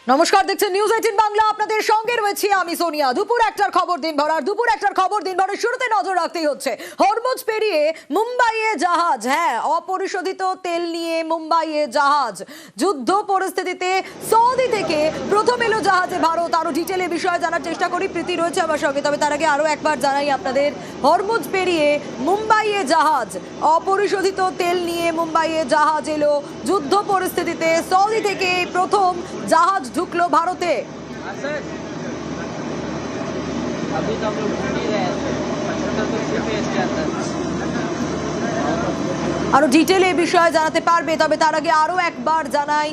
নমস্কার, দেখছেন নিউজ 18 বাংলা। আপনাদের সঙ্গে রয়েছি আমি সোনিয়া। দুপুর একটার খবর দিনভর, আর দুপুর একটার খবর দিনভরের শুরুতে নজর রাখতেই হচ্ছে হরমুজ পেরিয়ে মুম্বাইয়ে জাহাজ। হ্যাঁ, অপরিশোধিত তেল নিয়ে মুম্বাইয়ে জাহাজ। যুদ্ধ পরিস্থিতিতে সৌদি থেকে প্রথম এলো জাহাজে ভারত। আরো ডিটেলে বিষয়ে জানার চেষ্টা করি, প্রীতি রয়েছে আমার সঙ্গে। তবে তার আগে আরো একবার জানাই আপনাদের, হরমুজ পেরিয়ে মুম্বাইয়ে জাহাজ। অপরিশোধিত তেল নিয়ে মুম্বাইয়ে জাহাজ এলো। যুদ্ধ পরিস্থিতিতে সৌদি থেকে প্রথম জাহাজ ঢুকলো ভারতে। আরো ডিটেলে এই বিষয়ে জানাতে পারবে। তবে তার আগে আরো একবার জানাই,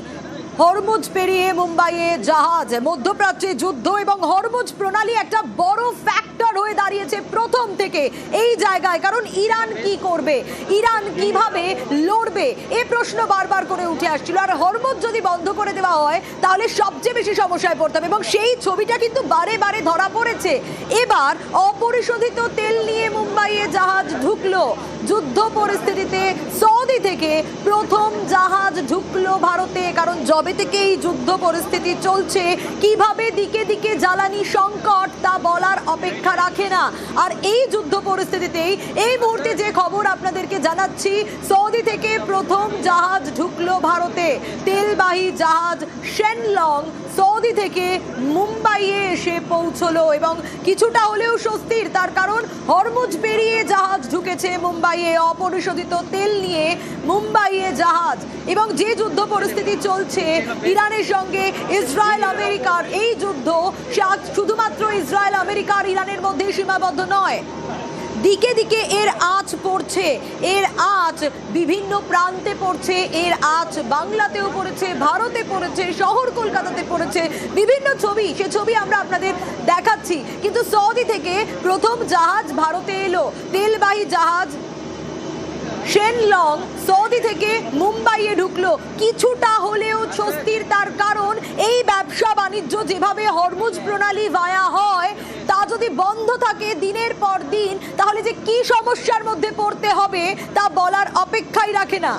হরমুজ পেরিয়ে মুম্বাইয়ে জাহাজ। মধ্যপ্রাচ্যে যুদ্ধ এবং হরমুজ প্রণালী একটা বড় ফ্যাক্টর হয়ে দাঁড়িয়েছে প্রথম থেকে এই জায়গায়। কারণ ইরান কি করবে, ইরান কিভাবে লড়বে, এ প্রশ্ন বারবার করে উঠে আসছিল। আর হরমুজ যদি বন্ধ করে দেওয়া হয় তাহলে সবচেয়ে বেশি সমস্যায় পড়তে হবে, এবং সেই ছবিটা কিন্তু বারে বারে ধরা পড়েছে। এবার অপরিশোধিত তেল নিয়ে মুম্বাইয়ে জাহাজ ঢুকলো। যুদ্ধ পরিস্থিতিতে সৌদি থেকে প্রথম জাহাজ ঢুকলো ভারতে। কারণ যবে থেকে এই যুদ্ধ পরিস্থিতি চলছে, কিভাবে দিকে দিকে জ্বালানি সংকট তা বলার অপেক্ষা রাখে না। আর এই যুদ্ধ পরিস্থিতিতেই এই মুহূর্তে যে খবর আপনাদেরকে জানাচ্ছি, সৌদি থেকে প্রথম জাহাজ ঢুকলো ভারতে। তেলবাহী জাহাজ শেনলং সৌদি থেকে মুম্বাইয়ে এসে পৌঁছলো, এবং কিছুটা হলেও স্বস্তির। তার কারণ হরমুজ পেরিয়ে জাহাজ ঢুকেছে মুম্বাইয়ে। অপরিশোধিত তেল নিয়ে মুম্বাইয়ে জাহাজ। এবং যে যুদ্ধ পরিস্থিতি চলছে ইরানের সঙ্গে ইসরায়েল আমেরিকার, এই যুদ্ধ শুধুমাত্র ইসরায়েল আমেরিকার ইরানের মধ্যে সীমাবদ্ধ নয়। দিকে দিকে এর আঁচ পড়ছে, এর আঁচ বিভিন্ন প্রান্তে পড়ছে। এর আঁচ বাংলাতেও পড়েছে, ভারতে পড়েছে, শহর কলকাতাতে পড়েছে। বিভিন্ন ছবি, সে ছবি আমরা আপনাদের দেখাচ্ছি। কিন্তু সৌদি থেকে প্রথম জাহাজ ভারতে এলো, তেলবাহী জাহাজ শেনলং সৌদি থেকে মুম্বাইয়ে ঢুকলো। কিছুটা হলেও স্বস্তির। তার কারণ এই ব্যবসা বাণিজ্য যেভাবে হরমুজ প্রণালী ভায়া হয়, তা যদি বন্ধ থাকে দিনের পর দিন, তাহলে যে কি সমস্যার মধ্যে পড়তে হবে তা বলার অপেক্ষাই রাখে না।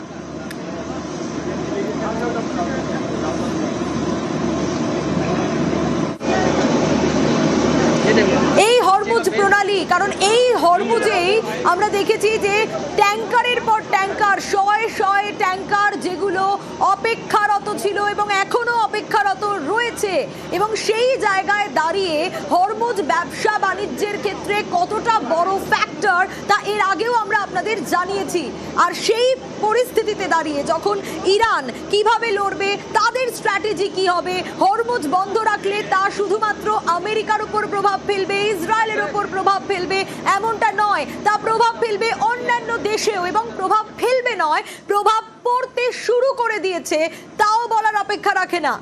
এই হরমুজ প্রণালী, কারণ এই হরমুজেই আমরা দেখেছি যে ট্যাঙ্কারের পর ট্যাঙ্কার, শয়ে শয়ে ট্যাঙ্কার যেগুলো অপেক্ষারত ছিল এবং এখনো অপেক্ষারত রয়েছে। এবং সেই জায়গায় দাঁড়িয়ে হরমুজ ব্যবসা বাণিজ্যের ক্ষেত্রে কতটা বড় ফ্যাক্টর তা এর আগেও আমরা আপনাদের জানিয়েছি। আর সেই পরিস্থিতিতে দাঁড়িয়ে যখন ইরান কিভাবে লড়বে, তাদের স্ট্র্যাটেজি কি হবে, হরমুজ বন্ধ রাখলে তা শুধুমাত্র আমেরিকার উপর প্রভাব ফেলবে, ইসরায়েলের উপর প্রভাব ফেলবে এমনটা নয়, তা প্রভাব ফেলবে অন্যান্য দেশেও। এবং প্রভাব ফেলবে নয়, প্রভাব পড়তে শুরু করে দিয়েছে, তাও বলার অপেক্ষা রাখে না।